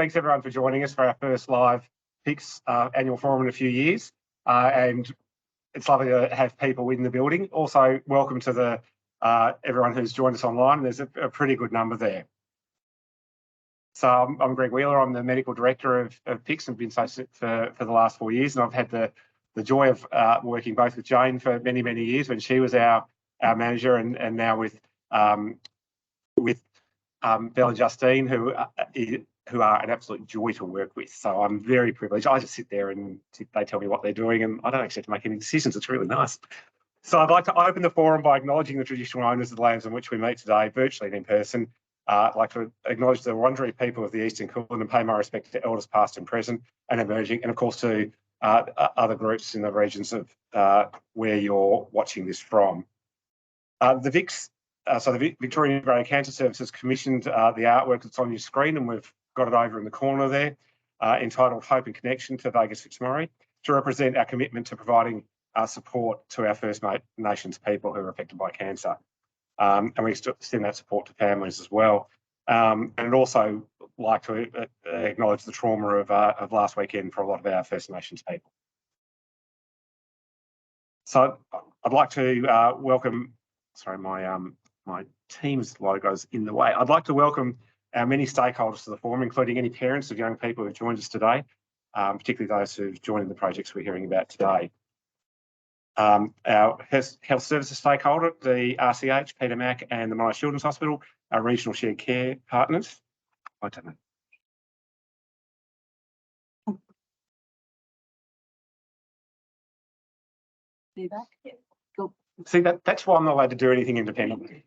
Thanks everyone for joining us for our first live PICS annual forum in a few years. And it's lovely to have people in the building. Also, welcome to the everyone who's joined us online. There's a pretty good number there. So I'm Greg Wheeler. I'm the medical director of PICS and been so for the last 4 years. And I've had the joy of working both with Jane for many, many years when she was our manager, and now with Belle and Justine, who are an absolute joy to work with. So I'm very privileged. I just sit there and they tell me what they're doing, and I don't actually have to make any decisions. It's really nice. So I'd like to open the forum by acknowledging the traditional owners of the lands on which we meet today, virtually and in person. I'd like to acknowledge the Wurundjeri people of the Eastern Kulin and pay my respect to elders past and present and emerging, and of course to other groups in the regions of where you're watching this from. The VICS, so the Victorian Integrated Cancer Service has commissioned the artwork that's on your screen, and we've got it over in the corner there, entitled Hope and Connection to Vegas Fitzmurray, to represent our commitment to providing support to our First Nations people who are affected by cancer. And we extend that support to families as well. And I'd also like to acknowledge the trauma of last weekend for a lot of our First Nations people. So I'd like to welcome, sorry, my team's logo's in the way. I'd like to welcome our many stakeholders to the forum, including any parents of young people who've joined us today, particularly those who've joined in the projects we're hearing about today. Our health services stakeholder, the RCH, Peter Mac and the Monash Children's Hospital, our regional shared care partners. I don't know. See that? Yeah. Cool. See, that's why I'm not allowed to do anything independently.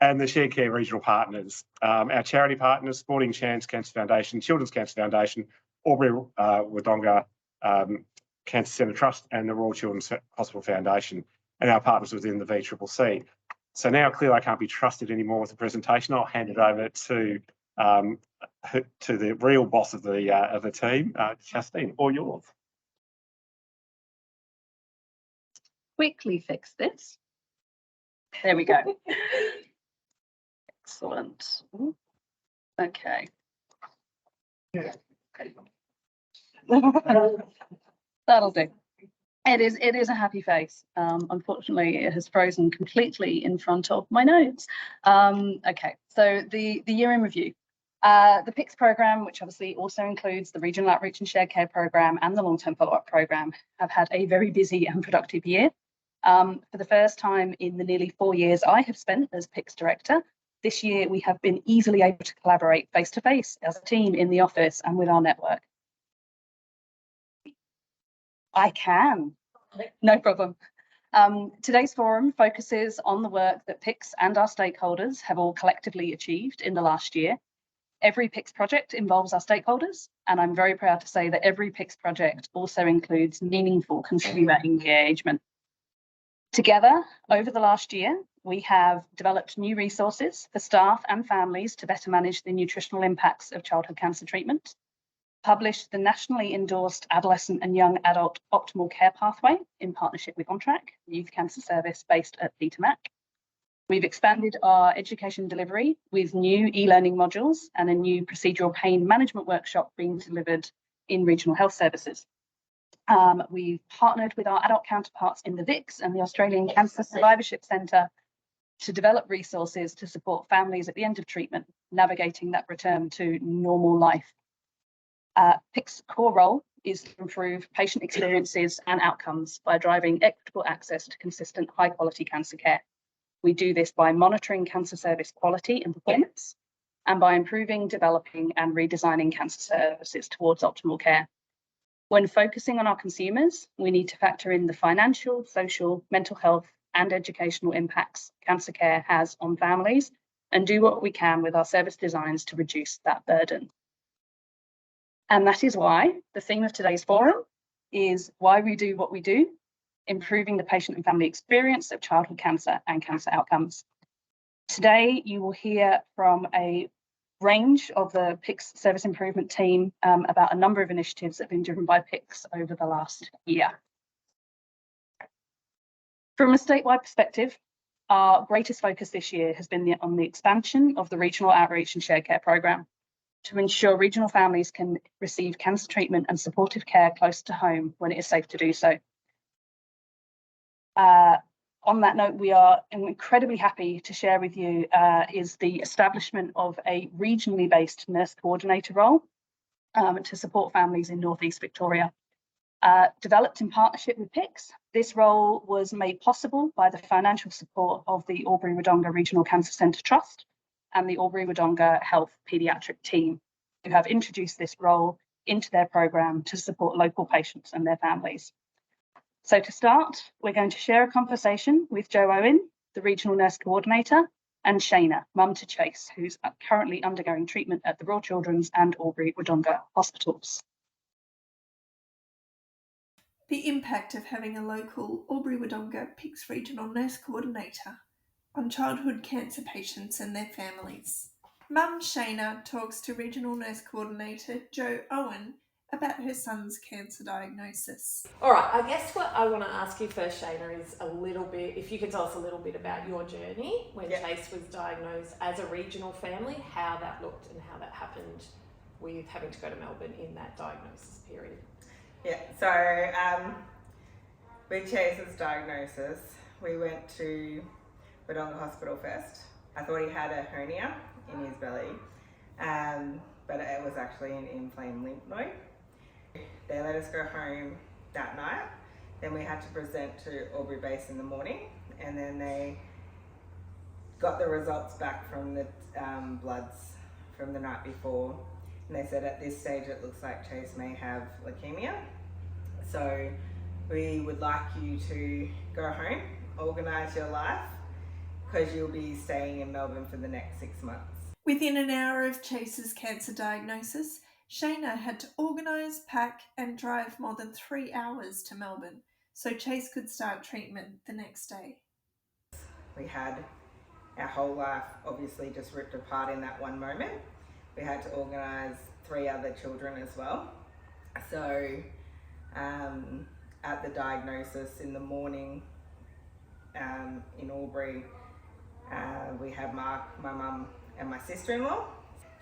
And the shared care regional partners, our charity partners, Sporting Chance Cancer Foundation, Children's Cancer Foundation, Albury Wodonga Cancer Centre Trust, and the Royal Children's Hospital Foundation, and our partners within the VCCC. So now clearly I can't be trusted anymore with the presentation. I'll hand it over to the real boss of the team, Justine, all yours. Quickly fix this. There we go. Excellent. Okay. Yeah. That'll do. It is a happy face. Unfortunately, it has frozen completely in front of my nose. Okay, so the year in review. The PICS program, which obviously also includes the Regional Outreach and Shared Care program and the Long-Term Follow-Up program, have had a very busy and productive year. For the first time in the nearly 4 years I have spent as PICS director, this year we have been easily able to collaborate face-to-face as a team in the office and with our network. I can, no problem. Today's forum focuses on the work that PICS and our stakeholders have all collectively achieved in the last year. Every PICS project involves our stakeholders, and I'm very proud to say that every PICS project also includes meaningful consumer engagement. Together, over the last year, we have developed new resources for staff and families to better manage the nutritional impacts of childhood cancer treatment, published the nationally endorsed Adolescent and Young Adult Optimal Care Pathway in partnership with OnTrack, the Youth Cancer Service based at Peter Mac. We've expanded our education delivery with new e-learning modules and a new procedural pain management workshop being delivered in regional health services. We've partnered with our adult counterparts in the VICS and the Australian Cancer Survivorship Centre to develop resources to support families at the end of treatment, navigating that return to normal life. PICS' core role is to improve patient experiences and outcomes by driving equitable access to consistent high-quality cancer care. We do this by monitoring cancer service quality and performance, and by improving, developing and redesigning cancer services towards optimal care. When focusing on our consumers, we need to factor in the financial, social, mental health and educational impacts cancer care has on families, and do what we can with our service designs to reduce that burden. And that is why the theme of today's forum is why we do what we do, improving the patient and family experience of childhood cancer and cancer outcomes. Today, you will hear from a range of the PICS service improvement team about a number of initiatives that have been driven by PICS over the last year. From a statewide perspective, our greatest focus this year has been on the expansion of the Regional Outreach and Shared Care program. to ensure regional families can receive cancer treatment and supportive care close to home when it is safe to do so. On that note, we are incredibly happy to share with you is the establishment of a regionally based nurse coordinator role to support families in North East Victoria. Developed in partnership with PICS, this role was made possible by the financial support of the Albury-Wodonga Regional Cancer Centre Trust and the Albury-Wodonga Health Paediatric team, who have introduced this role into their programme to support local patients and their families. So to start, we're going to share a conversation with Jo Owen, the Regional Nurse Coordinator, and Shana, mum to Chase, who's currently undergoing treatment at the Royal Children's and Albury-Wodonga hospitals. The impact of having a local Albury-Wodonga PICS Regional Nurse Coordinator on childhood cancer patients and their families. Mum Shana talks to Regional Nurse Coordinator Jo Owen about her son's cancer diagnosis. All right, I guess what I want to ask you first, Shana, is a little bit, if you could tell us a little bit about your journey when Chase was diagnosed as a regional family, how that looked and how that happened with having to go to Melbourne in that diagnosis period. Yeah, so with Chase's diagnosis, we went to Wodonga Hospital first. I thought he had a hernia in his belly, but it was actually an inflamed lymph node. They let us go home that night. Then we had to present to Albury Base in the morning, and then they got the results back from the bloods from the night before. And they said at this stage it looks like Chase may have leukemia. So we would like you to go home, organise your life, because you'll be staying in Melbourne for the next 6 months. Within an hour of Chase's cancer diagnosis, Shana had to organise, pack and drive more than 3 hours to Melbourne so Chase could start treatment the next day. We had our whole life obviously just ripped apart in that one moment. We had to organise 3 other children as well. So at the diagnosis in the morning in Albury, we had Mark, my mum and my sister-in-law,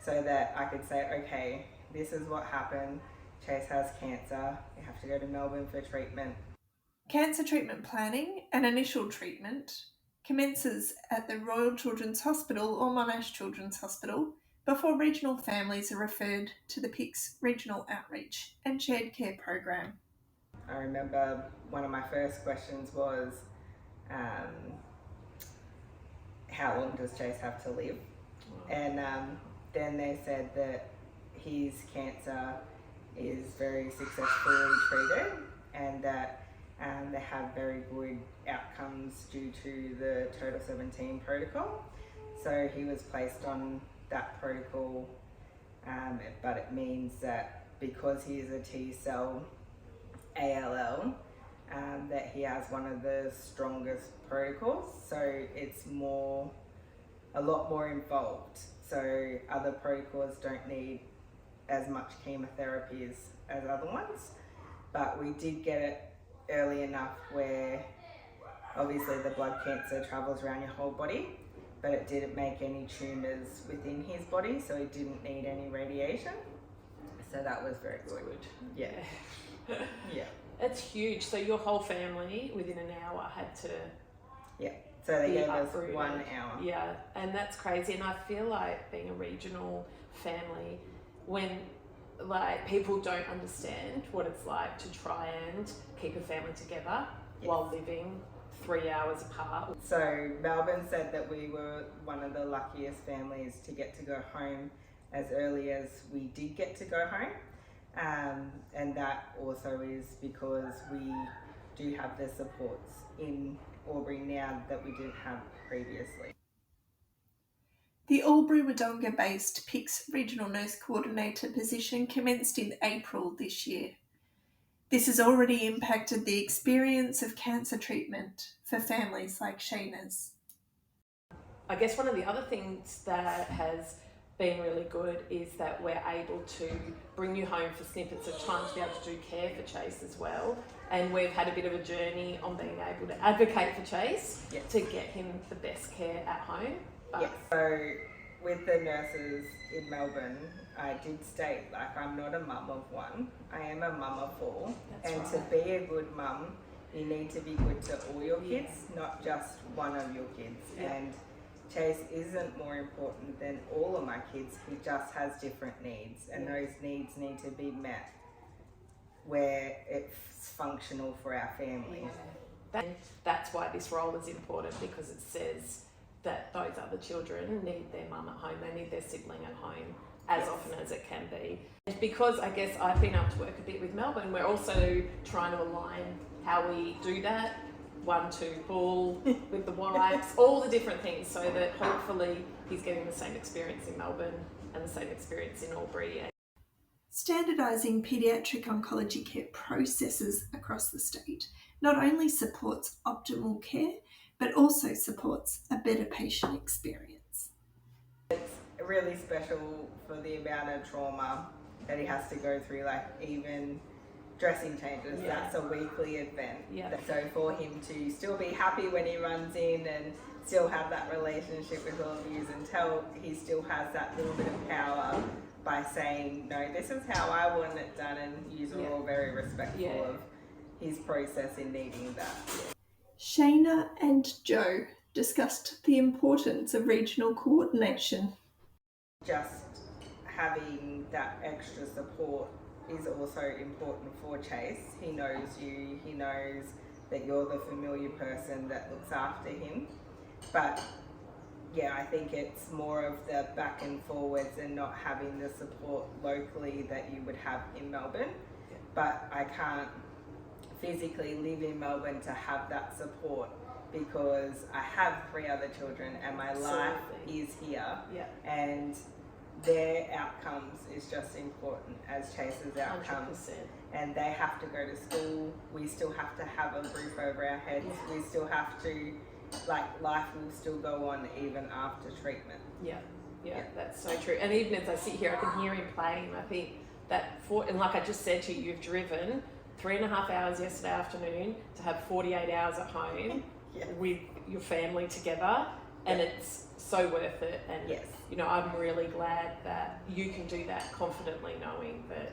so that I could say, okay, this is what happened. Chase has cancer. We have to go to Melbourne for treatment. Cancer treatment planning and initial treatment commences at the Royal Children's Hospital or Monash Children's Hospital before regional families are referred to the PICS Regional Outreach and Shared Care Program. I remember one of my first questions was, how long does Chase have to live? And then they said that his cancer is very successfully treated and that they have very good outcomes due to the Total 17 protocol. So he was placed on that protocol, but it means that because he is a T-cell ALL, that he has one of the strongest protocols, so it's a lot more involved. So other protocols don't need as much chemotherapy as other ones, but we did get it early enough where obviously the blood cancer travels around your whole body, but it didn't make any tumours within his body, so he didn't need any radiation. So that was very good. Yeah. Yeah. It's huge. So your whole family within an hour had to. Yeah. So they gave us uprooted. 1 hour. Yeah, and that's crazy. And I feel like being a regional family, when like people don't understand what it's like to try and keep a family together while living 3 hours apart. So Melbourne said that we were one of the luckiest families to get to go home as early as we did get to go home. And that also is because we do have the supports in Albury now that we didn't have previously. The Albury-Wodonga based PICS Regional Nurse Coordinator position commenced in April this year. This has already impacted the experience of cancer treatment for families like Shana's. I guess one of the other things that has been really good is that we're able to bring you home for snippets of time to be able to do care for Chase as well. And we've had a bit of a journey on being able to advocate for Chase to get him the best care at home. So with the nurses in Melbourne, I did state, like, I'm not a mum of one, I am a mum of four. That's and right. To be a good mum, you need to be good to all your kids, not just one of your kids. Yeah. And Chase isn't more important than all of my kids, he just has different needs, and those needs need to be met where it's functional for our family. That's why this role is important, because it says that those other children need their mum at home, they need their sibling at home as often as it can be. And because I guess I've been able to work a bit with Melbourne, we're also trying to align how we do that, 1-2 pull with the wipes, all the different things, so that hopefully he's getting the same experience in Melbourne and the same experience in Albury. Standardising paediatric oncology care processes across the state not only supports optimal care, but also supports a better patient experience. It's really special for the amount of trauma that he has to go through, like even dressing changes, that's a weekly event. So for him to still be happy when he runs in and still have that relationship with all of you, and tell he still has that little bit of power by saying, no, this is how I want it done, and you are all very respectful of his process in needing that. Shayna and Joe discussed the importance of regional coordination. Just having that extra support is also important for Chase. He knows you, he knows that you're the familiar person that looks after him. But yeah, I think it's more of the back and forwards and not having the support locally that you would have in Melbourne. But I can't physically live in Melbourne to have that support, because I have 3 other children and my life is here, and their outcomes is just important as Chase's outcomes. 100%. And they have to go to school, we still have to have a roof over our heads, we still have to, like, life will still go on even after treatment. Yeah, that's so true. And even as I sit here, I can hear him playing. I think that, and like I just said to you, you've driven 3.5 hours yesterday afternoon to have 48 hours at home with your family together, and it's so worth it. And you know, I'm really glad that you can do that confidently, knowing that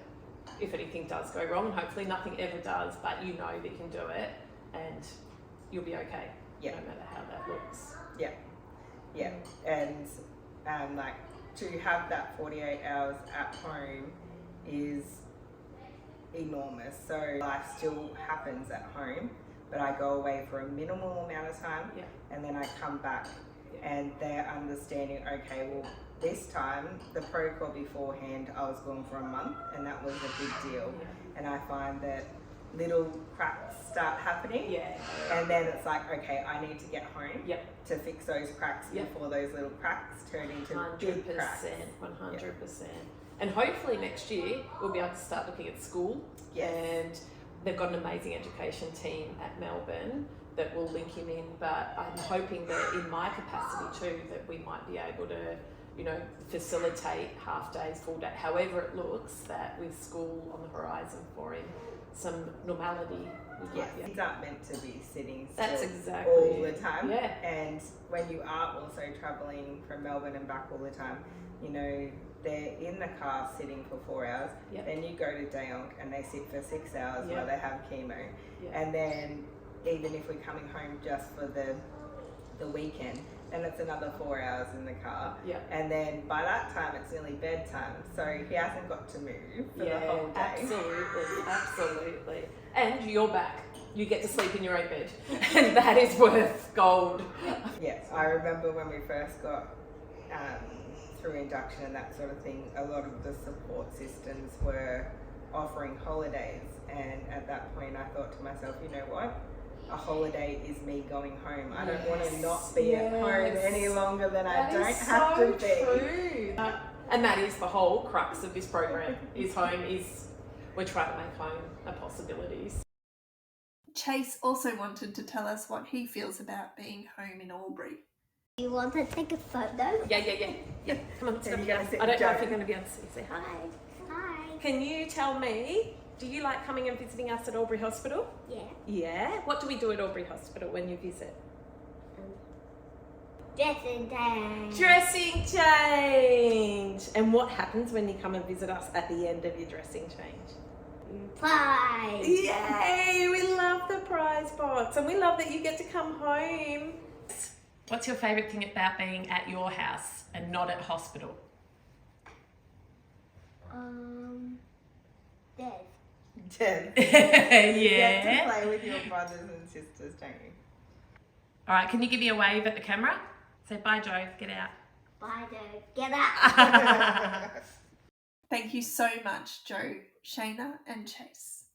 if anything does go wrong, and hopefully nothing ever does, but you know that you can do it and you'll be okay, no matter how that looks. And like, to have that 48 hours at home is enormous. So life still happens at home, but I go away for a minimal amount of time, and then I come back, and they're understanding, okay, well, this time the protocol beforehand I was gone for a month, and that was a big deal. And I find that little cracks start happening, and then it's like, okay, I need to get home to fix those cracks before those little cracks turn into big cracks. 100%. And hopefully next year we'll be able to start looking at school, and they've got an amazing education team at Melbourne that will link him in, but I'm hoping that in my capacity too, that we might be able to, you know, facilitate half days, full day, however it looks, that with school on the horizon for him, some normality. Kids aren't meant to be sitting still all the time. And when you are also travelling from Melbourne and back all the time, you know, they're in the car sitting for 4 hours, then you go to Dayonk and they sit for 6 hours while they have chemo. And then even if we're coming home just for the weekend, then it's another 4 hours in the car. And then by that time it's nearly bedtime, so he hasn't got to move for the whole day. Absolutely. And you're back. You get to sleep in your own bed. And that is worth gold. Yes, I remember when we first got through induction and that sort of thing, a lot of the support systems were offering holidays, and at that point I thought to myself, you know what? A holiday is me going home. I don't want to not be at home any longer than I don't have to be. True. And that is the whole crux of this program, is home, is we're trying to make home a possibility. Chase also wanted to tell us what he feels about being home in Albury. You want to take a photo? Yeah. Come on, I don't know if you're going to be able to see. Say hi. Hi. Can you tell me, do you like coming and visiting us at Albury Hospital? Yeah. Yeah? What do we do at Albury Hospital when you visit? Dressing change. Dressing change. And what happens when you come and visit us at the end of your dressing change? Prize. Yay! We love the prize box, and we love that you get to come home. What's your favourite thing about being at your house and not at hospital? Dead. Yeah. You get to play with your brothers and sisters, don't you? All right, can you give me a wave at the camera? Say bye, Joe. Get out. Bye, Joe. Get out. Thank you so much, Joe, Shayna, and Chase.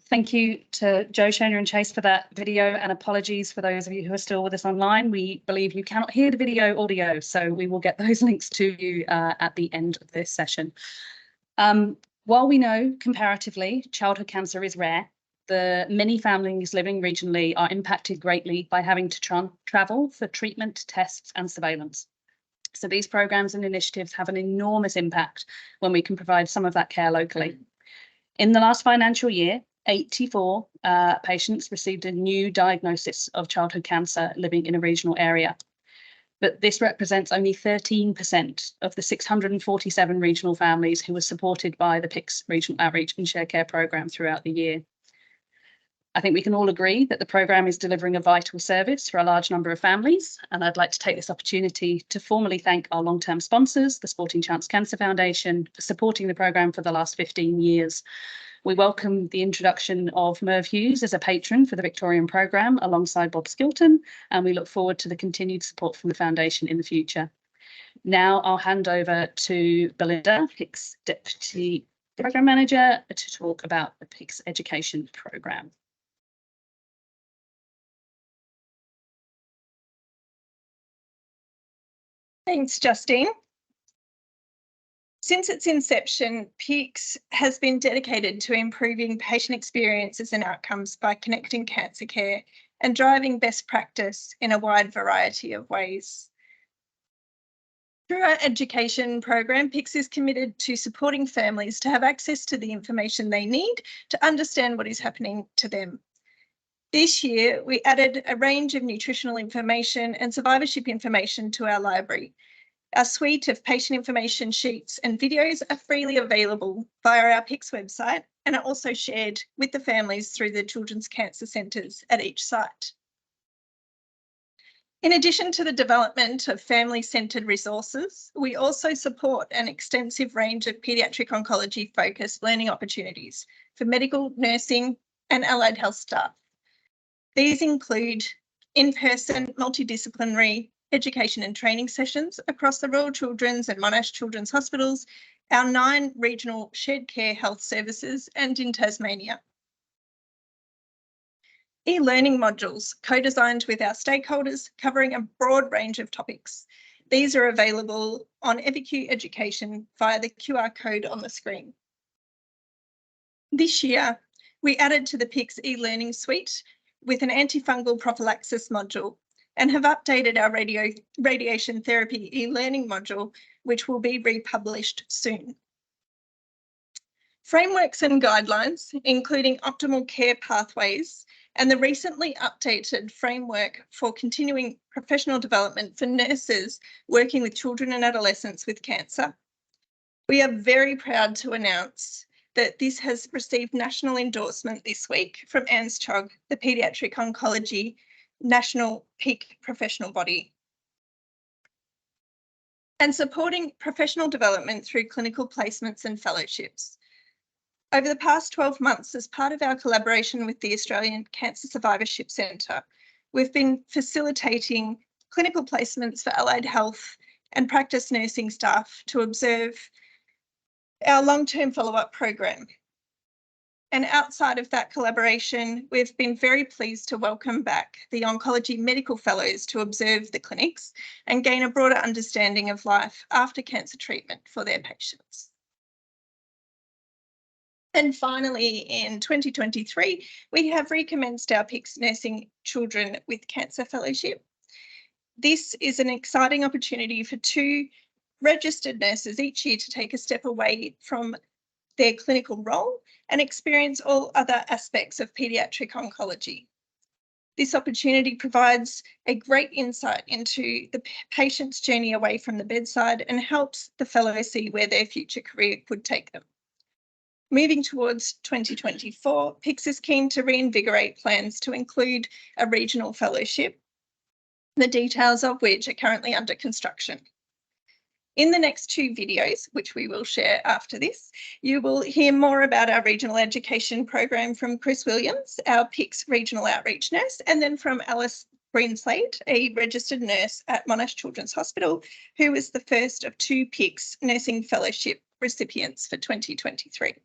Thank you to Joe, Shona and Chase for that video, and apologies for those of you who are still with us online. We believe you cannot hear the video audio, so we will get those links to you at the end of this session. While we know comparatively childhood cancer is rare, the many families living regionally are impacted greatly by having to travel for treatment, tests and surveillance. So these programs and initiatives have an enormous impact when we can provide some of that care locally. In the last financial year, 84 patients received a new diagnosis of childhood cancer living in a regional area. But this represents only 13% of the 647 regional families who were supported by the PICS Regional Outreach and Share Care programme throughout the year. I think we can all agree that the programme is delivering a vital service for a large number of families, and I'd like to take this opportunity to formally thank our long-term sponsors, the Sporting Chance Cancer Foundation, for supporting the programme for the last 15 years. We welcome the introduction of Merv Hughes as a patron for the Victorian programme alongside Bob Skilton, and we look forward to the continued support from the foundation in the future. Now I'll hand over to Belinda, PICS Deputy Programme Manager, to talk about the PICS Education Programme. Thanks, Justine. Since its inception, PICS has been dedicated to improving patient experiences and outcomes by connecting cancer care and driving best practice in a wide variety of ways. Through our education program, PICS is committed to supporting families to have access to the information they need to understand what is happening to them. This year, we added a range of nutritional information and survivorship information to our library. Our suite of patient information sheets and videos are freely available via our PICS website and are also shared with the families through the Children's Cancer Centres at each site. In addition to the development of family-centred resources, we also support an extensive range of paediatric oncology-focused learning opportunities for medical, nursing and allied health staff. These include in-person multidisciplinary education and training sessions across the Royal Children's and Monash Children's Hospitals, our 9 regional shared care health services and in Tasmania. E-learning modules co-designed with our stakeholders covering a broad range of topics. These are available on EviQ Education via the QR code on the screen. This year, we added to the PICS e-learning suite with an antifungal prophylaxis module and have updated our radiation therapy e-learning module, which will be republished soon. Frameworks and guidelines, including optimal care pathways and the recently updated framework for continuing professional development for nurses working with children and adolescents with cancer. We are very proud to announce that this has received national endorsement this week from ANZCHOG, the Paediatric Oncology National Peak Professional Body. And supporting professional development through clinical placements and fellowships. Over the past 12 months, as part of our collaboration with the Australian Cancer Survivorship Centre, we've been facilitating clinical placements for allied health and practice nursing staff to observe our long-term follow-up program. And outside of that collaboration, we've been very pleased to welcome back the oncology medical fellows to observe the clinics and gain a broader understanding of life after cancer treatment for their patients. And finally, in 2023, we have recommenced our PICS Nursing Children with Cancer Fellowship. This is an exciting opportunity for 2 registered nurses each year to take a step away from their clinical role and experience all other aspects of paediatric oncology. This opportunity provides a great insight into the patient's journey away from the bedside and helps the fellow see where their future career could take them. Moving towards 2024, PICS is keen to reinvigorate plans to include a regional fellowship, the details of which are currently under construction. In the next 2 videos, which we will share after this, you will hear more about our regional education program from Chris Williams, our PICS regional outreach nurse, and then from Alice Greenslade, a registered nurse at Monash Children's Hospital, who is the first of 2 PICS nursing fellowship recipients for 2023.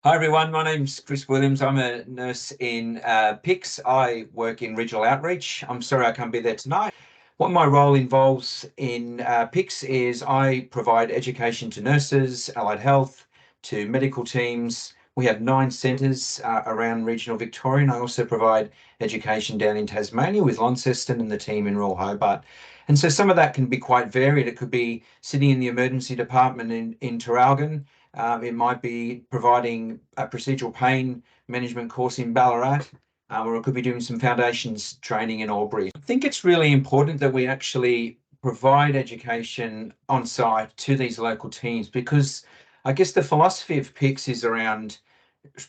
Hi everyone, my name's Chris Williams. I'm a nurse in PICS. I work in regional outreach. I'm sorry I can't be there tonight. What my role involves in PICS is I provide education to nurses, allied health, to medical teams. We have 9 centres around regional Victoria, and I also provide education down in Tasmania with Launceston and the team in Royal Hobart. And so some of that can be quite varied. It could be sitting in the emergency department in Traralgon. It might be providing a procedural pain management course in Ballarat, or it could be doing some foundations training in Albury. I think it's really important that we actually provide education on site to these local teams, because I guess the philosophy of PICS is around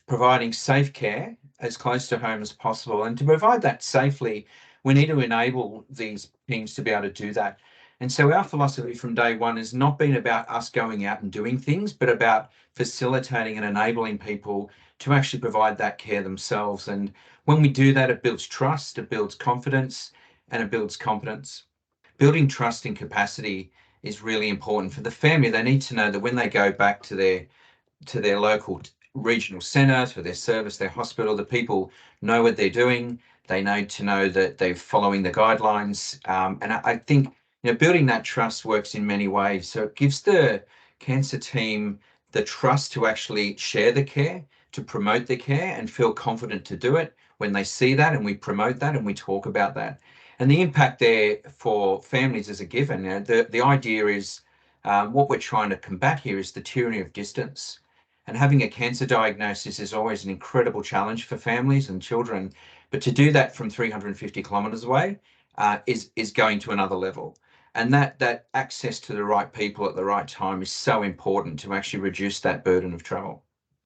providing safe care as close to home as possible. And to provide that safely, we need to enable these teams to be able to do that. And so our philosophy from day one has not been about us going out and doing things, but about facilitating and enabling people to actually provide that care themselves. And when we do that, it builds trust, it builds confidence, and it builds competence. Building trust and capacity is really important for the family. They need to know that when they go back to their local regional centre, to their service, their hospital, the people know what they're doing. They need to know that they're following the guidelines. And I think building that trust works in many ways. So it gives the cancer team the trust to actually share the care, to promote the care and feel confident to do it when they see that, and we promote that and we talk about that. And the impact there for families is a given. The idea is what we're trying to combat here is the tyranny of distance. And having a cancer diagnosis is always an incredible challenge for families and children. But to do that from 350 kilometres away is going to another level. And that access to the right people at the right time is so important to actually reduce that burden of travel.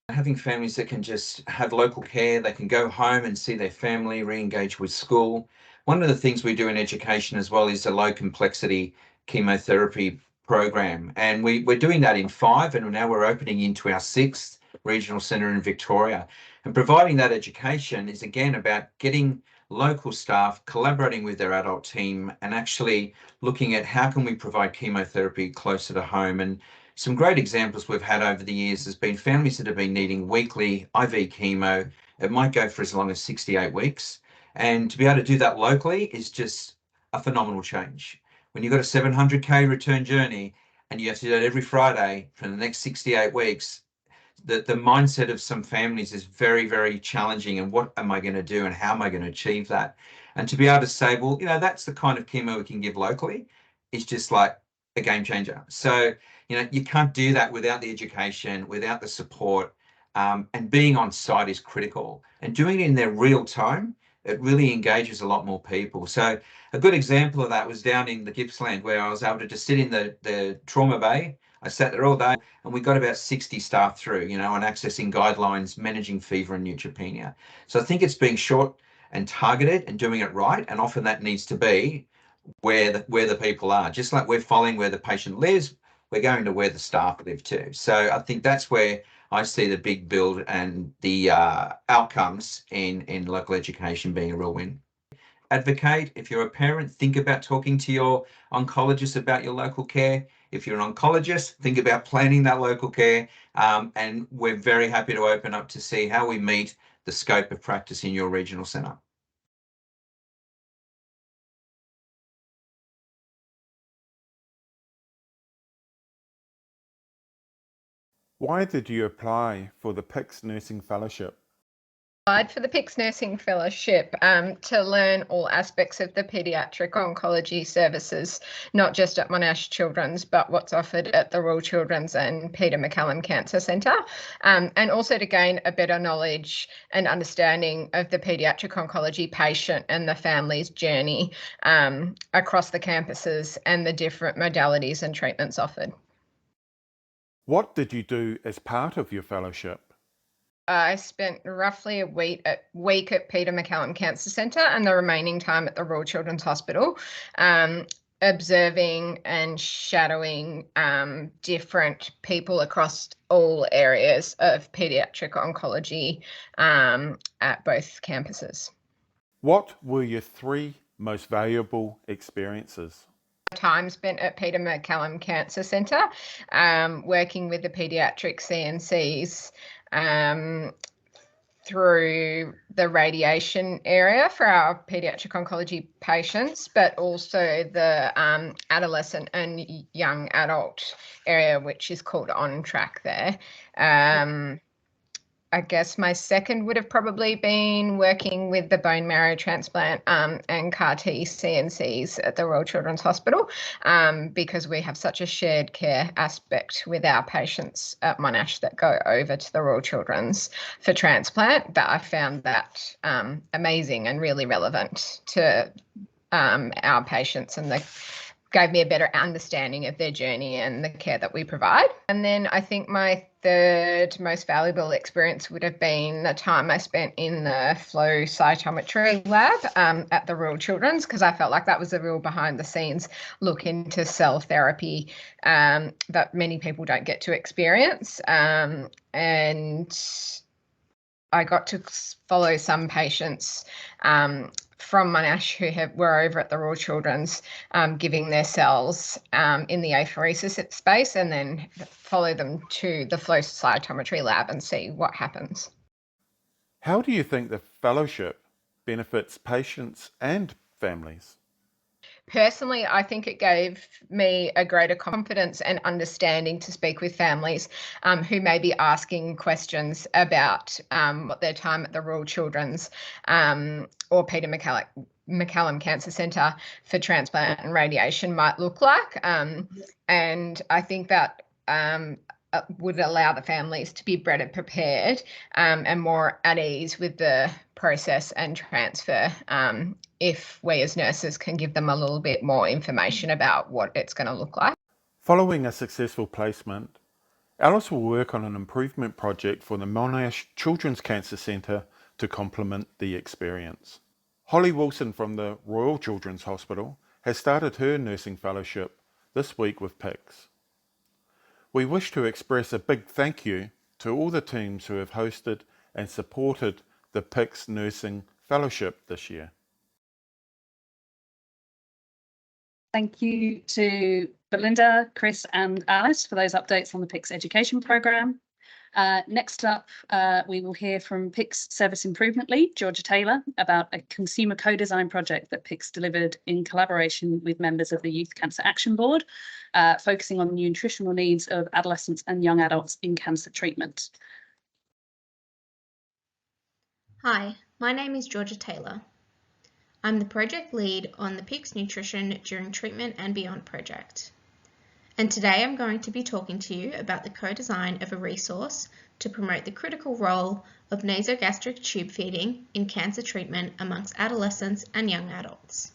Having families that can just have local care, they can go home and see their family, re-engage with school. One of the things we do in education as well is a low complexity chemotherapy program. And we're doing that in 5, and now we're opening into our 6th regional centre in Victoria. And providing that education is again about getting local staff collaborating with their adult team and actually looking at how can we provide chemotherapy closer to home. And some great examples we've had over the years has been families that have been needing weekly IV chemo. It might go for as long as 68 weeks. And to be able to do that locally is just a phenomenal change. When you've got a 700k return journey and you have to do it every Friday for the next 68 weeks, the mindset of some families is very, very challenging. And what am I going to do and how am I going to achieve that? And to be able to say, well, that's the kind of chemo we can give locally is just like a game changer. So, you can't do that without the education, without the support, and being on site is critical. And doing it in their real time, it really engages a lot more people. So a good example of that was down in the Gippsland, where I was able to just sit in the trauma bay. I sat there all day and we got about 60 staff through, on accessing guidelines, managing fever and neutropenia. So I think it's being short and targeted and doing it right. And often that needs to be where the people are. Just like we're following where the patient lives, we're going to where the staff live too. So I think that's where I see the big build and the outcomes in local education being a real win. Advocate. If you're a parent, think about talking to your oncologist about your local care. If you're an oncologist, think about planning that local care. And we're very happy to open up to see how we meet the scope of practice in your regional centre. Why did you apply for the PICS Nursing Fellowship? applied for the PICS Nursing Fellowship to learn all aspects of the paediatric oncology services, not just at Monash Children's, but what's offered at the Royal Children's and Peter MacCallum Cancer Centre, and also to gain a better knowledge and understanding of the paediatric oncology patient and the family's journey across the campuses and the different modalities and treatments offered. What did you do as part of your fellowship? I spent roughly a week at Peter MacCallum Cancer Centre and the remaining time at the Royal Children's Hospital, observing and shadowing different people across all areas of paediatric oncology at both campuses. What were your 3 most valuable experiences? Time spent at Peter MacCallum Cancer Centre, working with the paediatric CNCs through the radiation area for our paediatric oncology patients, but also the adolescent and young adult area, which is called On Track there. I guess my second would have probably been working with the bone marrow transplant and CAR T CNCs at the Royal Children's Hospital, because we have such a shared care aspect with our patients at Monash that go over to the Royal Children's for transplant, that I found that amazing and really relevant to our patients, and gave me a better understanding of their journey and the care that we provide. And then I think my third most valuable experience would have been the time I spent in the flow cytometry lab at the Royal Children's, because I felt like that was a real behind the scenes look into cell therapy that many people don't get to experience. And I got to follow some patients from Monash who were over at the Royal Children's giving their cells in the apheresis space, and then follow them to the flow cytometry lab and see what happens. How do you think the fellowship benefits patients and families? Personally, I think it gave me a greater confidence and understanding to speak with families who may be asking questions about what their time at the Royal Children's or Peter MacCallum Cancer Centre for transplant and radiation might look like. And I think that would allow the families to be better prepared and more at ease with the process and transfer if we as nurses can give them a little bit more information about what it's going to look like. Following a successful placement, Alice will work on an improvement project for the Monash Children's Cancer Centre to complement the experience. Holly Wilson from the Royal Children's Hospital has started her nursing fellowship this week with PICS. We wish to express a big thank you to all the teams who have hosted and supported the PICS Nursing Fellowship this year. Thank you to Belinda, Chris and Alice for those updates on the PICS education programme. Next up, we will hear from PICS Service Improvement Lead, Georgia Taylor, about a consumer co-design project that PICS delivered in collaboration with members of the Youth Cancer Action Board, focusing on the nutritional needs of adolescents and young adults in cancer treatment. Hi, my name is Georgia Taylor. I'm the project lead on the PICS Nutrition During Treatment and Beyond project. And today I'm going to be talking to you about the co-design of a resource to promote the critical role of nasogastric tube feeding in cancer treatment amongst adolescents and young adults.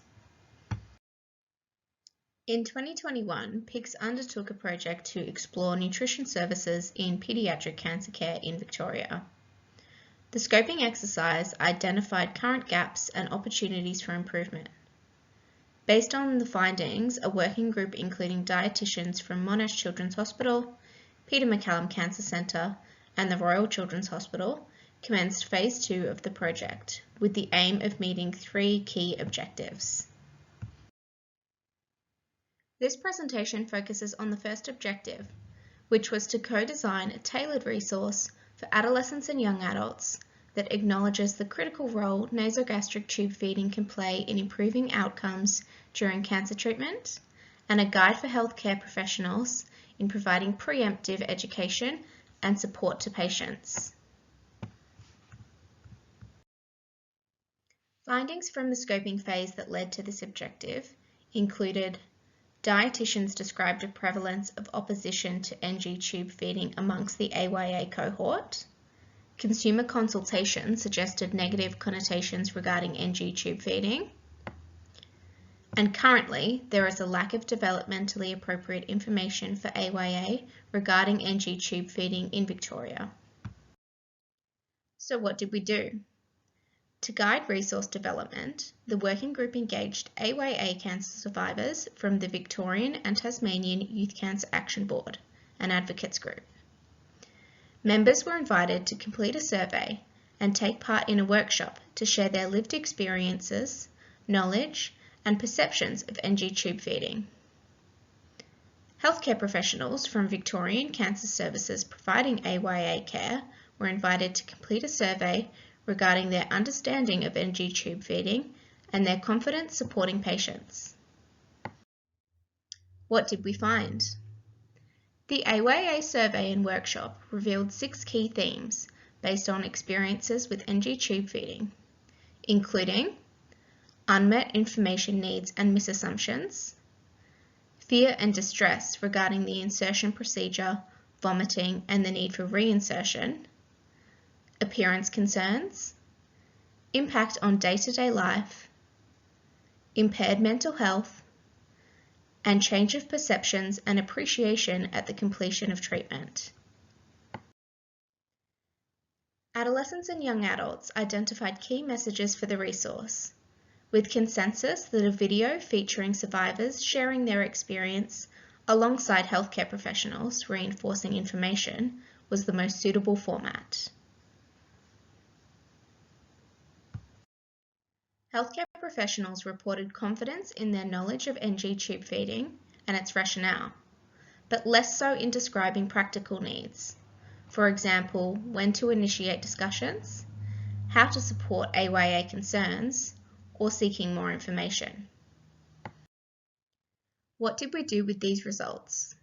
In 2021, PICS undertook a project to explore nutrition services in paediatric cancer care in Victoria. The scoping exercise identified current gaps and opportunities for improvement. Based on the findings, a working group including dietitians from Monash Children's Hospital, Peter MacCallum Cancer Centre and the Royal Children's Hospital commenced Phase 2 of the project with the aim of meeting 3 key objectives. This presentation focuses on the first objective, which was to co-design a tailored resource for adolescents and young adults that acknowledges the critical role nasogastric tube feeding can play in improving outcomes during cancer treatment, and a guide for healthcare professionals in providing preemptive education and support to patients. Findings from the scoping phase that led to this objective included dietitians described a prevalence of opposition to NG tube feeding amongst the AYA cohort. Consumer consultation suggested negative connotations regarding NG tube feeding. And currently, there is a lack of developmentally appropriate information for AYA regarding NG tube feeding in Victoria. So what did we do? To guide resource development, the working group engaged AYA cancer survivors from the Victorian and Tasmanian Youth Cancer Action Board, an advocates group. Members were invited to complete a survey and take part in a workshop to share their lived experiences, knowledge, and perceptions of NG tube feeding. Healthcare professionals from Victorian Cancer Services providing AYA care were invited to complete a survey regarding their understanding of NG tube feeding and their confidence supporting patients. What did we find? The AYA survey and workshop revealed 6 key themes based on experiences with NG tube feeding, including unmet information needs and misassumptions, fear and distress regarding the insertion procedure, vomiting, and the need for reinsertion, appearance concerns, impact on day-to-day life, impaired mental health, and change of perceptions and appreciation at the completion of treatment. Adolescents and young adults identified key messages for the resource, with consensus that a video featuring survivors sharing their experience alongside healthcare professionals reinforcing information was the most suitable format. Healthcare professionals reported confidence in their knowledge of NG tube feeding and its rationale, but less so in describing practical needs. For example, when to initiate discussions, how to support AYA concerns, or seeking more information. What did we do with these results?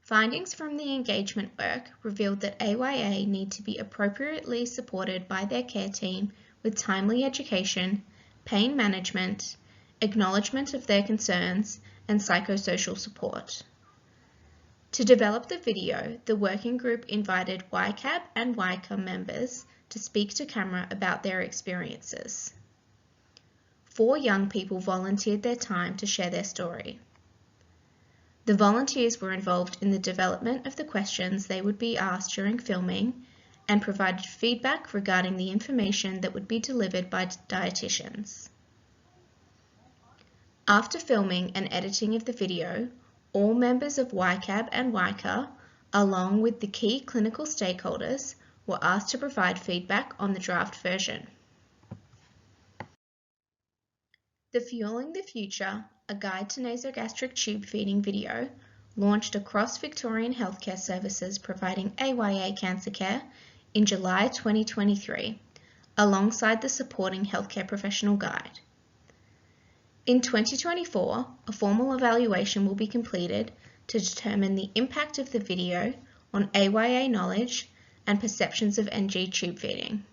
Findings from the engagement work revealed that AYA need to be appropriately supported by their care team with timely education, pain management, acknowledgement of their concerns, and psychosocial support. To develop the video, the working group invited YCAB and YCA members to speak to camera about their experiences. 4 young people volunteered their time to share their story. The volunteers were involved in the development of the questions they would be asked during filming and provided feedback regarding the information that would be delivered by dietitians. After filming and editing of the video, all members of YCAB and YCA, along with the key clinical stakeholders, were asked to provide feedback on the draft version. The Fueling the Future, a guide to nasogastric tube feeding video, launched across Victorian healthcare services providing AYA cancer care in July 2023, alongside the supporting healthcare professional guide. In 2024, a formal evaluation will be completed to determine the impact of the video on AYA knowledge and perceptions of NG tube feeding.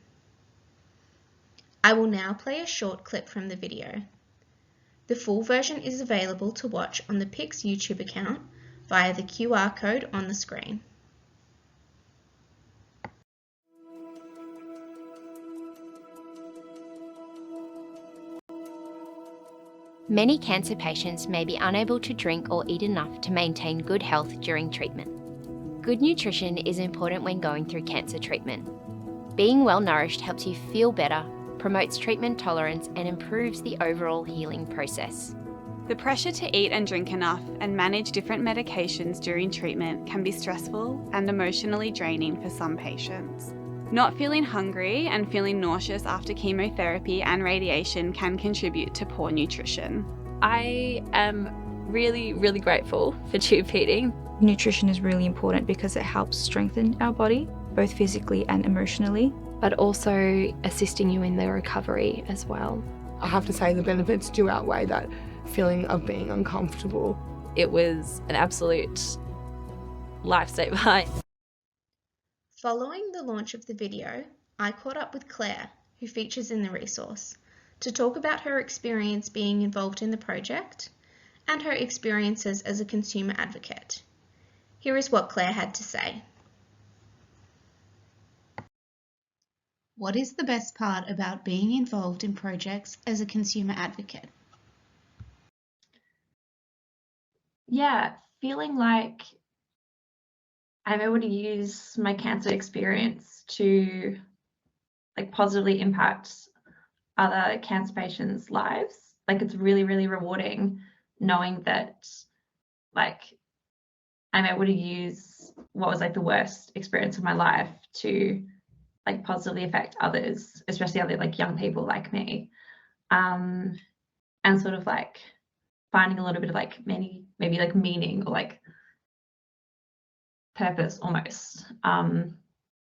I will now play a short clip from the video. The full version is available to watch on the PICS YouTube account via the QR code on the screen. Many cancer patients may be unable to drink or eat enough to maintain good health during treatment. Good nutrition is important when going through cancer treatment. Being well nourished helps you feel better, promotes treatment tolerance, and improves the overall healing process. The pressure to eat and drink enough and manage different medications during treatment can be stressful and emotionally draining for some patients. Not feeling hungry and feeling nauseous after chemotherapy and radiation can contribute to poor nutrition. I am really grateful for tube feeding. Nutrition is really important because it helps strengthen our body, both physically and emotionally, but also assisting you in the recovery as well. I have to say the benefits do outweigh that feeling of being uncomfortable. It was an absolute lifesaver. Following the launch of the video, I caught up with Claire, who features in the resource, to talk about her experience being involved in the project and her experiences as a consumer advocate. Here is what Claire had to say. What is the best part about being involved in projects as a consumer advocate? Yeah, feeling like I'm able to use my cancer experience to like positively impact other cancer patients' lives. Like it's really, really rewarding knowing that like I'm able to use what was like the worst experience of my life to like positively affect others, especially other like young people like me. And sort of like finding a little bit of like maybe like meaning or like purpose almost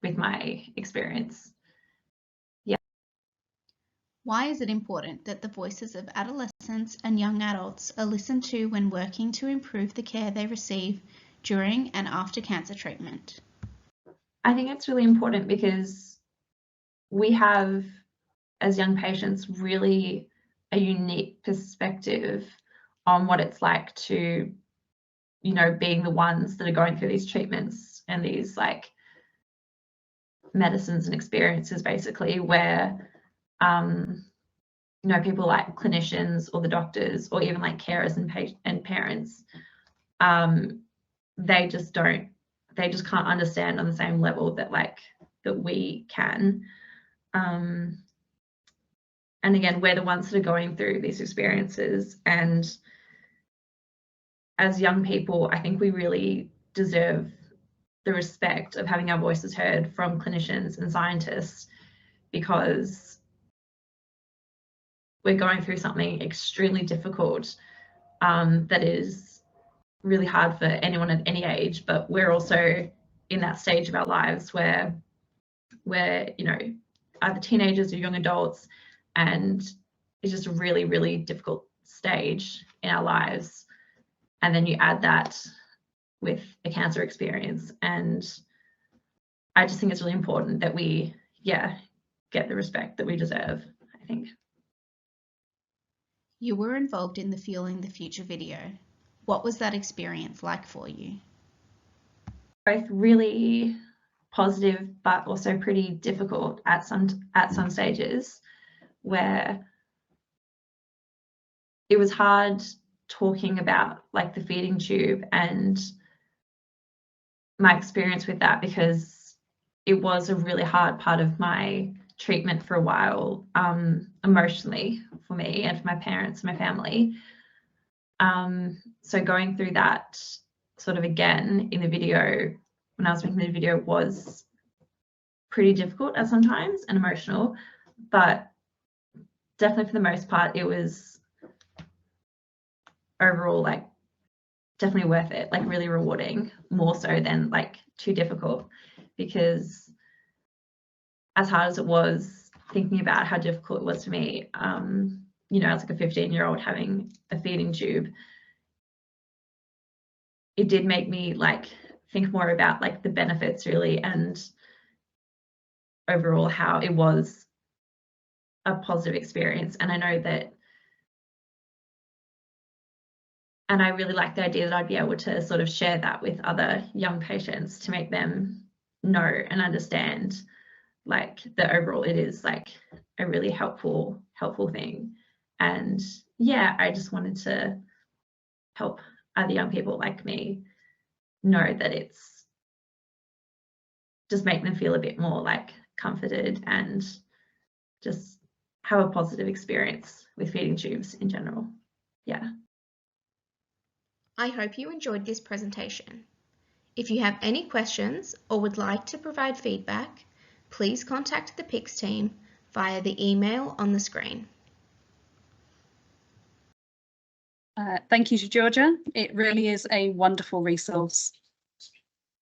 with my experience. Yeah. Why is it important that the voices of adolescents and young adults are listened to when working to improve the care they receive during and after cancer treatment? I think it's really important because we have, as young patients, really a unique perspective on what it's like to, you know, being the ones that are going through these treatments and these like medicines and experiences basically where, you know, people like clinicians or the doctors or even like carers and parents, they just can't understand on the same level that like that we can. And again, we're the ones that are going through these experiences, and as young people, I think we really deserve the respect of having our voices heard from clinicians and scientists, because we're going through something extremely difficult that is really hard for anyone at any age, but we're also in that stage of our lives where we're, you know, either teenagers or young adults, and it's just a really, really difficult stage in our lives. And then you add that with a cancer experience, and I just think it's really important that we, get the respect that we deserve, I think. You were involved in the Fueling the Future video. What was that experience like for you? Both really positive, but also pretty difficult at some stages, where it was hard talking about like the feeding tube and my experience with that, because it was a really hard part of my treatment for a while, emotionally for me and for my parents and my family. So going through that sort of again in the video, when I was making the video, was pretty difficult at sometimes and emotional, but definitely for the most part, it was overall like definitely worth it, like really rewarding, more so than like too difficult, because as hard as it was thinking about how difficult it was for me, you know, as like a 15-year-old having a feeding tube, it did make me like think more about like the benefits really, and overall how it was a positive experience. And I know that, and I really like the idea that I'd be able to sort of share that with other young patients to make them know and understand like that overall it is like a really helpful thing. And yeah, I just wanted to help other young people like me know that it's just make them feel a bit more like comforted and just have a positive experience with feeding tubes in general. Yeah. I hope you enjoyed this presentation. If you have any questions or would like to provide feedback, please contact the PICS team via the email on the screen. Thank you to Georgia. It really is a wonderful resource.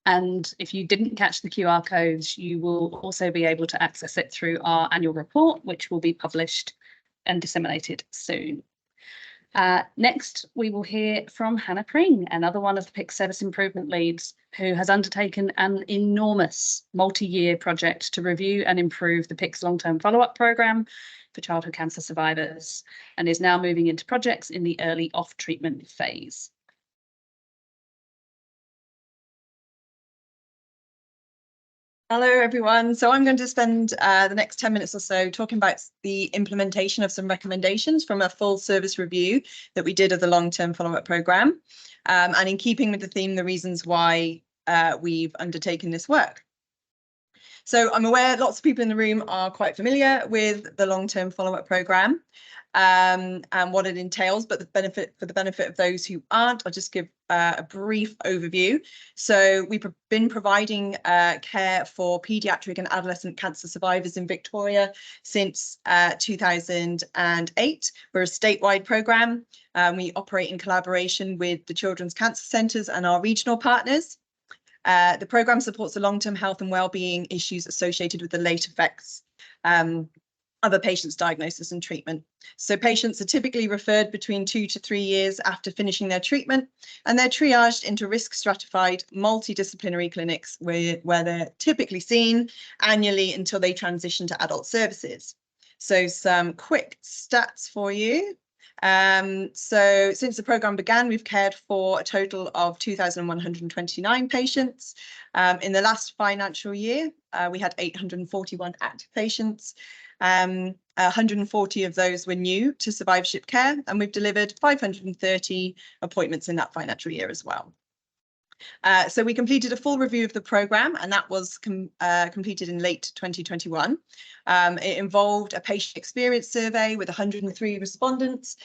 And if you didn't catch the QR codes, you will also be able to access it through our annual report, which will be published and disseminated soon. Next, we will hear from Hannah Pring, another one of the PICS service improvement leads, who has undertaken an enormous multi-year project to review and improve the PICS long-term follow-up programme for childhood cancer survivors, and is now moving into projects in the early off-treatment phase. Hello, everyone. So I'm going to spend the next 10 minutes or so talking about the implementation of some recommendations from a full service review that we did of the long-term follow-up programme, and in keeping with the theme, the reasons why we've undertaken this work. So I'm aware lots of people in the room are quite familiar with the long-term follow-up programme and what it entails, but for the benefit of those who aren't, I'll just give a brief overview. So we've been providing care for paediatric and adolescent cancer survivors in Victoria since 2008. We're a statewide programme. We operate in collaboration with the Children's Cancer Centres and our regional partners. The programme supports the long-term health and well-being issues associated with the late effects of a patient's diagnosis and treatment. So patients are typically referred between 2 to 3 years after finishing their treatment, and they're triaged into risk-stratified multidisciplinary clinics where they're typically seen annually until they transition to adult services. So some quick stats for you. So since the programme began, we've cared for a total of 2,129 patients. In the last financial year, we had 841 active patients. 140 of those were new to survivorship care, and we've delivered 530 appointments in that financial year as well. So we completed a full review of the programme, and that was completed in late 2021. It involved a patient experience survey with 103 respondents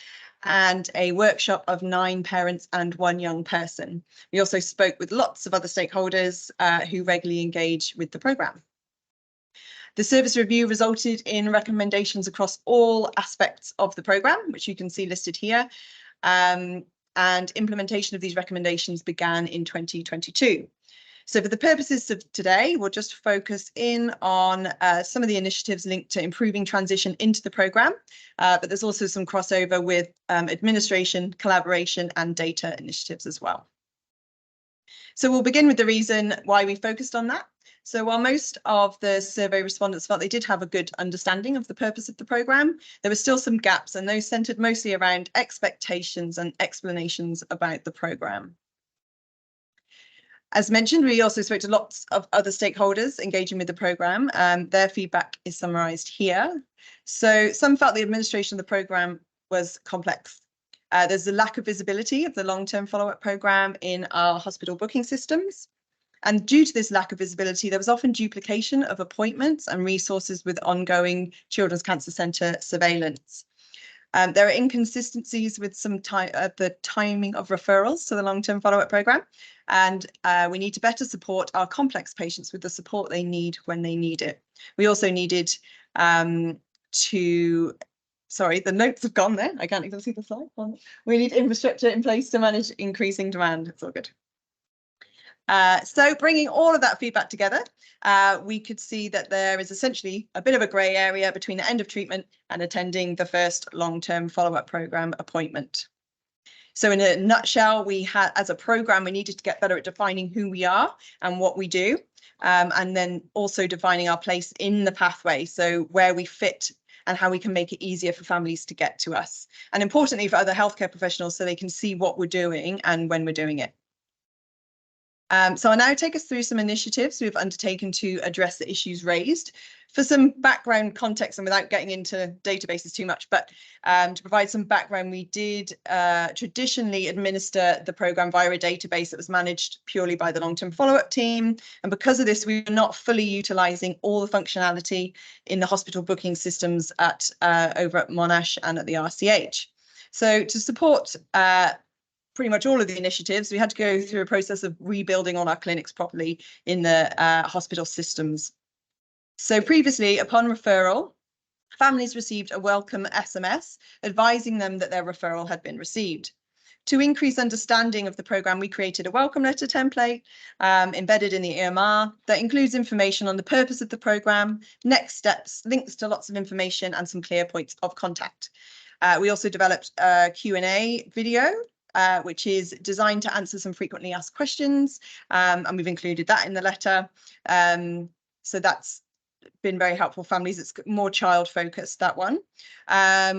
and a workshop of 9 parents and 1 young person. We also spoke with lots of other stakeholders who regularly engage with the programme. The service review resulted in recommendations across all aspects of the programme, which you can see listed here. And implementation of these recommendations began in 2022. So for the purposes of today, we'll just focus in on some of the initiatives linked to improving transition into the programme, but there's also some crossover with administration, collaboration and data initiatives as well. So we'll begin with the reason why we focused on that. So while most of the survey respondents felt they did have a good understanding of the purpose of the programme, there were still some gaps, and those centred mostly around expectations and explanations about the programme. As mentioned, we also spoke to lots of other stakeholders engaging with the programme. Their feedback is summarised here. So some felt the administration of the programme was complex. There's a lack of visibility of the long-term follow-up programme in our hospital booking systems. And due to this lack of visibility, there was often duplication of appointments and resources with ongoing Children's Cancer Centre surveillance. There are inconsistencies with some the timing of referrals to the long-term follow-up programme, and we need to better support our complex patients with the support they need when they need it. We also needed sorry, the notes have gone there. I can't even see the slide. We need infrastructure in place to manage increasing demand. It's all good. So bringing all of that feedback together, we could see that there is essentially a bit of a grey area between the end of treatment and attending the first long-term follow-up programme appointment. So in a nutshell, we had, as a programme, we needed to get better at defining who we are and what we do, and then also defining our place in the pathway, so where we fit and how we can make it easier for families to get to us. And importantly, for other healthcare professionals, so they can see what we're doing and when we're doing it. So I'll now take us through some initiatives we've undertaken to address the issues raised. For some background context, and without getting into databases too much, but to provide some background, we did traditionally administer the programme via a database that was managed purely by the long-term follow-up team. And because of this, we were not fully utilising all the functionality in the hospital booking systems at over at Monash and at the RCH. So to support pretty much all of the initiatives, we had to go through a process of rebuilding all our clinics properly in the hospital systems. So previously, upon referral, families received a welcome SMS advising them that their referral had been received. To increase understanding of the programme, we created a welcome letter template embedded in the EMR that includes information on the purpose of the programme, next steps, links to lots of information and some clear points of contact. We also developed a Q&A video, which is designed to answer some frequently asked questions, and we've included that in the letter. So that's been very helpful for families. It's more child focused, that one.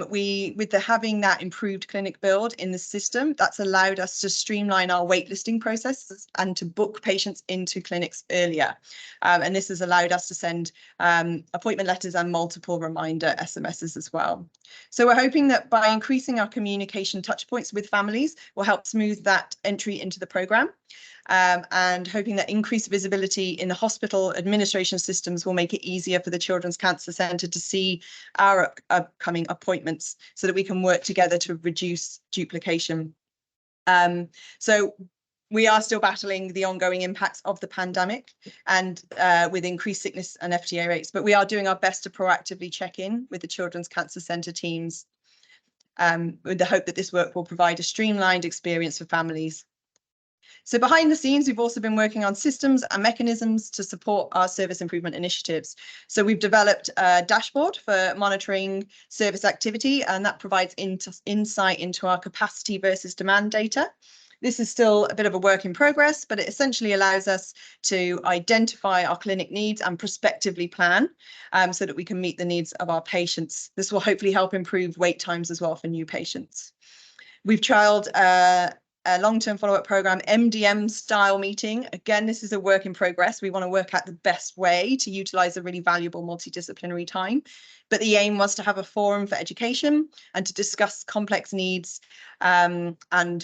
With having that improved clinic build in the system, that's allowed us to streamline our waitlisting processes and to book patients into clinics earlier. And this has allowed us to send appointment letters and multiple reminder SMSs as well. So we're hoping that by increasing our communication touch points with families will help smooth that entry into the programme. And hoping that increased visibility in the hospital administration systems will make it easier for the Children's Cancer Centre to see our upcoming appointments so that we can work together to reduce duplication. So we are still battling the ongoing impacts of the pandemic and with increased sickness and FTA rates, but we are doing our best to proactively check in with the Children's Cancer Centre teams with the hope that this work will provide a streamlined experience for families. So behind the scenes, we've also been working on systems and mechanisms to support our service improvement initiatives. So we've developed a dashboard for monitoring service activity, and that provides insight into our capacity versus demand data. This is still a bit of a work in progress, but it essentially allows us to identify our clinic needs and prospectively plan so that we can meet the needs of our patients. This will hopefully help improve wait times as well for new patients. We've trialled a long-term follow-up program, MDM style meeting. Again, this is a work in progress. We want to work out the best way to utilize a really valuable multidisciplinary time. But the aim was to have a forum for education and to discuss complex needs and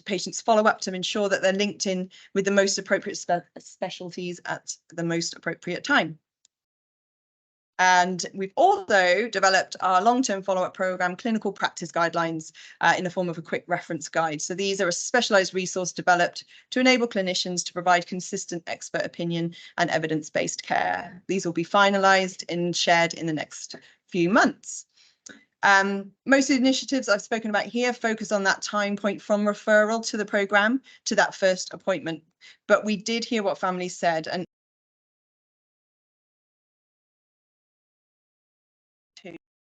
patients' follow-up to ensure that they're linked in with the most appropriate specialties at the most appropriate time. And we've also developed our long-term follow-up program, clinical practice guidelines, in the form of a quick reference guide. So these are a specialised resource developed to enable clinicians to provide consistent expert opinion and evidence-based care. These will be finalised and shared in the next few months. Most of the initiatives I've spoken about here focus on that time point from referral to the programme to that first appointment. But we did hear what families said, and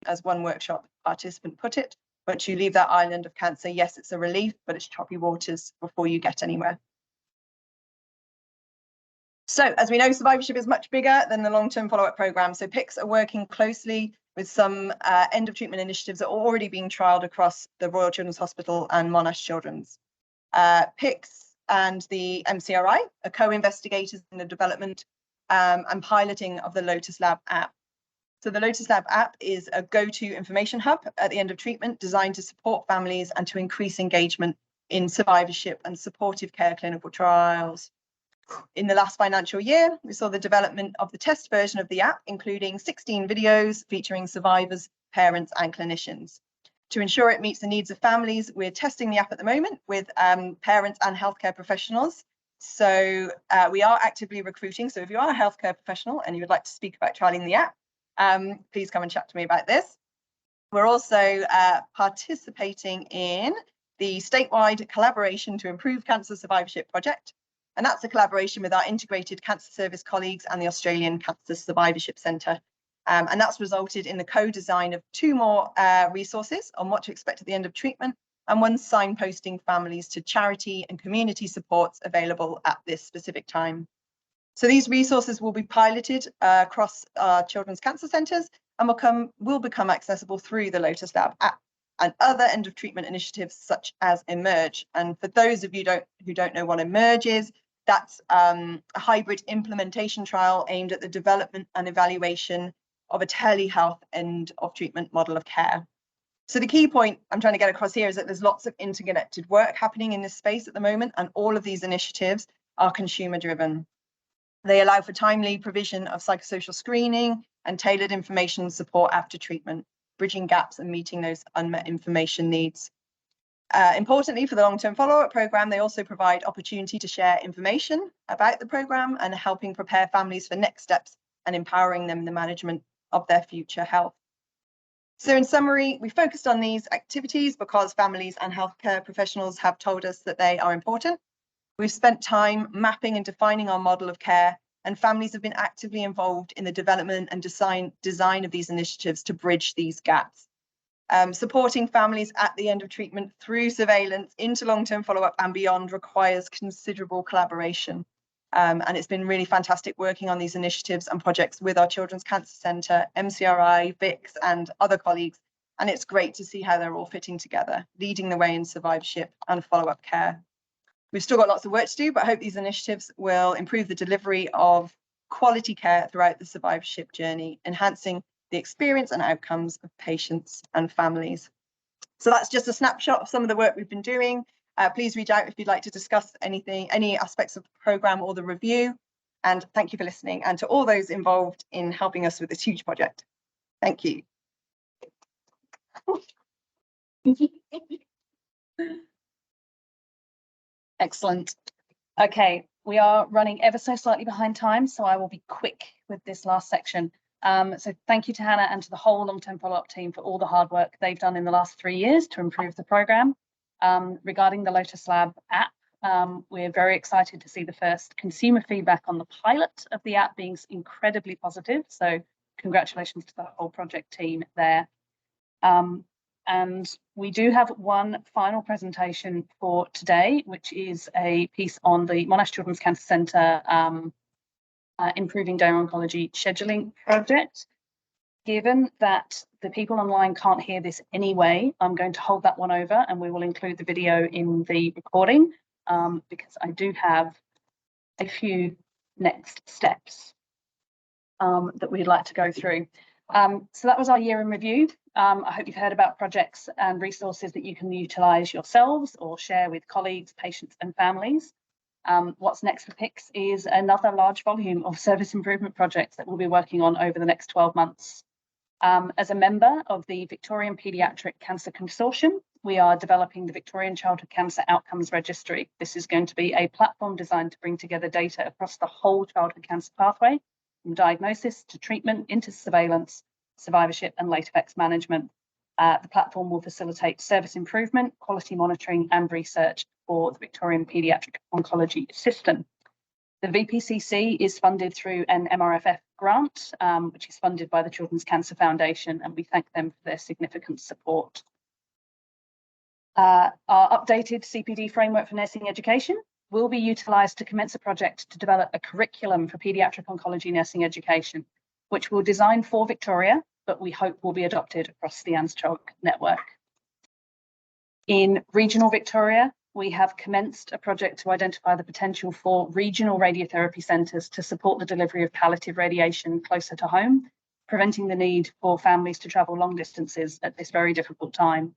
as one workshop participant put it, once you leave that island of cancer, yes, it's a relief, but it's choppy waters before you get anywhere. So as we know, survivorship is much bigger than the long-term follow-up programme. So PICS are working closely with some end of treatment initiatives that are already being trialled across the Royal Children's Hospital and Monash Children's. PICS and the MCRI are co-investigators in the development and piloting of the Lotus Lab app. So the Lotus Lab app is a go-to information hub at the end of treatment designed to support families and to increase engagement in survivorship and supportive care clinical trials. In the last financial year, we saw the development of the test version of the app, including 16 videos featuring survivors, parents and clinicians. To ensure it meets the needs of families, we're testing the app at the moment with parents and healthcare professionals. So we are actively recruiting. So if you are a healthcare professional and you would like to speak about trialling the app, please come and chat to me about this. We're also participating in the statewide collaboration to improve cancer survivorship project. And that's a collaboration with our Integrated Cancer Service colleagues and the Australian Cancer Survivorship Centre. And that's resulted in the co-design of 2 more resources on what to expect at the end of treatment and 1 signposting families to charity and community supports available at this specific time. So these resources will be piloted across our children's cancer centres and will become accessible through the Lotus Lab app and other end of treatment initiatives such as Emerge. And for those of you who don't know what Emerge is, that's a hybrid implementation trial aimed at the development and evaluation of a telehealth end of treatment model of care. So the key point I'm trying to get across here is that there's lots of interconnected work happening in this space at the moment, and all of these initiatives are consumer driven. They allow for timely provision of psychosocial screening and tailored information support after treatment, bridging gaps and meeting those unmet information needs. Importantly, for the long-term follow-up programme, they also provide opportunity to share information about the programme and helping prepare families for next steps and empowering them in the management of their future health. So in summary, we focused on these activities because families and healthcare professionals have told us that they are important. We've spent time mapping and defining our model of care, and families have been actively involved in the development and design of these initiatives to bridge these gaps. Supporting families at the end of treatment through surveillance into long-term follow-up and beyond requires considerable collaboration. And it's been really fantastic working on these initiatives and projects with our Children's Cancer Centre, MCRI, PICS and other colleagues. And it's great to see how they're all fitting together, leading the way in survivorship and follow-up care. We've still got lots of work to do, but I hope these initiatives will improve the delivery of quality care throughout the survivorship journey, enhancing the experience and outcomes of patients and families. So that's just a snapshot of some of the work we've been doing. Please reach out if you'd like to discuss anything, any aspects of the programme or the review. And thank you for listening, and to all those involved in helping us with this huge project. Thank you. Excellent. Okay, we are running ever so slightly behind time, so I will be quick with this last section. So thank you to Hannah and to the whole long-term follow-up team for all the hard work they've done in the last 3 years to improve the programme. Regarding the Lotus Lab app, we're very excited to see the first consumer feedback on the pilot of the app being incredibly positive. So congratulations to the whole project team there. And we do have one final presentation for today, which is a piece on the Monash Children's Cancer Centre Improving Donor Oncology Scheduling Project. Given that the people online can't hear this anyway, I'm going to hold that one over and we will include the video in the recording because I do have a few next steps that we'd like to go through. So that was our year in review. I hope you've heard about projects and resources that you can utilise yourselves or share with colleagues, patients and families. What's next for PICS is another large volume of service improvement projects that we'll be working on over the next 12 months. As a member of the Victorian Paediatric Cancer Consortium, we are developing the Victorian Childhood Cancer Outcomes Registry. This is going to be a platform designed to bring together data across the whole childhood cancer pathway, from diagnosis to treatment into surveillance, survivorship and late effects management. The platform will facilitate service improvement, quality monitoring and research for the Victorian Paediatric Oncology System. The VPCC is funded through an MRFF grant, which is funded by the Children's Cancer Foundation, and we thank them for their significant support. Our updated CPD framework for nursing education will be utilised to commence a project to develop a curriculum for paediatric oncology nursing education, which we'll design for Victoria, but we hope will be adopted across the ANZCHOG network. In regional Victoria, we have commenced a project to identify the potential for regional radiotherapy centres to support the delivery of palliative radiation closer to home, preventing the need for families to travel long distances at this very difficult time.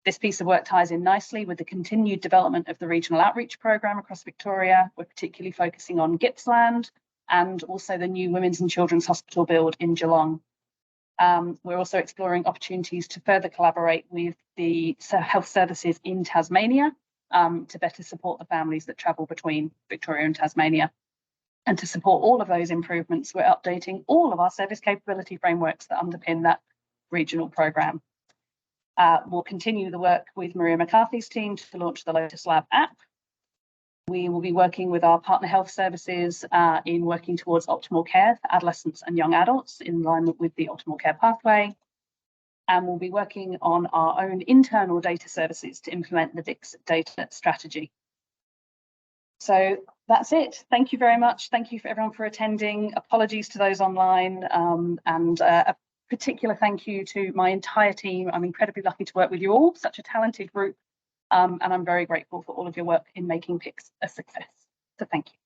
This piece of work ties in nicely with the continued development of the regional outreach programme across Victoria. We're particularly focusing on Gippsland and also the new Women's and Children's Hospital build in Geelong. We're also exploring opportunities to further collaborate with the health services in Tasmania to better support the families that travel between Victoria and Tasmania. And to support all of those improvements, we're updating all of our service capability frameworks that underpin that regional programme. We'll continue the work with Maria McCarthy's team to launch the Lotus Lab app. We will be working with our partner health services in working towards optimal care for adolescents and young adults in line with the optimal care pathway. And we'll be working on our own internal data services to implement the VIX data strategy. So that's it. Thank you very much. Thank you for everyone for attending. Apologies to those online and a particular thank you to my entire team. I'm incredibly lucky to work with you all, such a talented group. And I'm very grateful for all of your work in making PICS a success. So thank you.